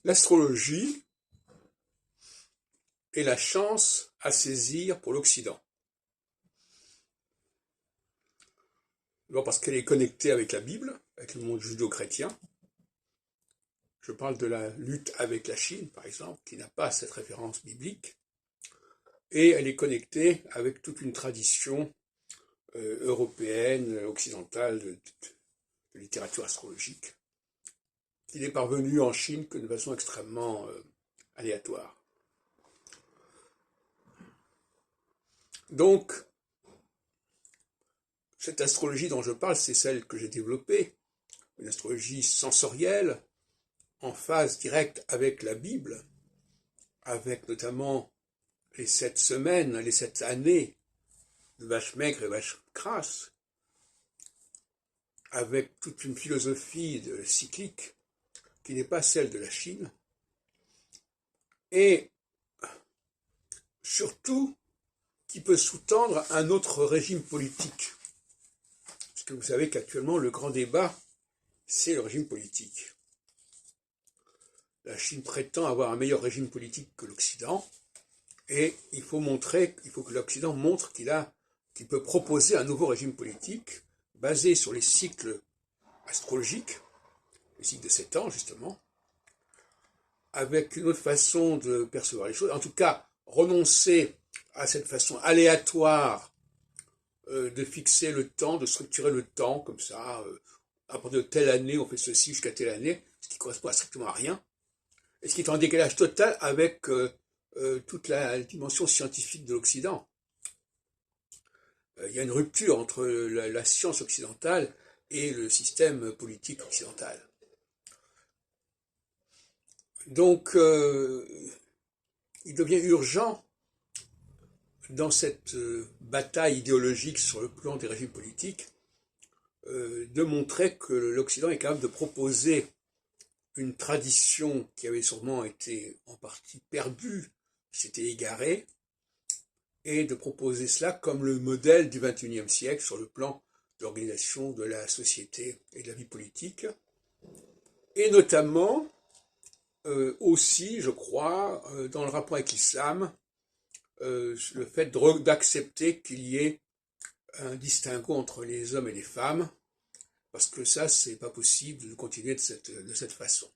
L'astrologie est la chance à saisir pour l'Occident. D'abord parce qu'elle est connectée avec la Bible, avec le monde judéo-chrétien. Je parle de la lutte avec la Chine, par exemple, qui n'a pas cette référence biblique. Et elle est connectée avec toute une tradition européenne, occidentale, de littérature astrologique, qui n'est parvenue en Chine que de façon extrêmement aléatoire. Donc, cette astrologie dont je parle, c'est celle que j'ai développée, une astrologie sensorielle, en phase directe avec la Bible, avec notamment les 7 semaines, les 7 années de vaches maigres et vaches grasses, avec toute une philosophie cyclique qui n'est pas celle de la Chine, et surtout qui peut sous-tendre un autre régime politique. Parce que vous savez qu'actuellement, le grand débat, c'est le régime politique. La Chine prétend avoir un meilleur régime politique que l'Occident, et il faut que l'Occident montre qu'il peut proposer un nouveau régime politique basé sur les cycles astrologiques, les cycles de 7 ans justement, avec une autre façon de percevoir les choses, en tout cas renoncer à cette façon aléatoire de fixer le temps, de structurer le temps comme ça, à partir de telle année on fait ceci jusqu'à telle année, ce qui correspond strictement à rien, et ce qui est en décalage total avec toute la dimension scientifique de l'Occident. Il y a une rupture entre la science occidentale et le système politique occidental. Donc, il devient urgent, dans cette bataille idéologique sur le plan des régimes politiques, de montrer que l'Occident est capable de proposer une tradition qui avait sûrement été en partie perdue, qui s'était égarée, et de proposer cela comme le modèle du XXIe siècle sur le plan de l'organisation de la société et de la vie politique, et notamment aussi, je crois, dans le rapport avec l'islam, le fait d'accepter qu'il y ait un distinguo entre les hommes et les femmes, parce que ça, c'est pas possible de continuer de cette façon.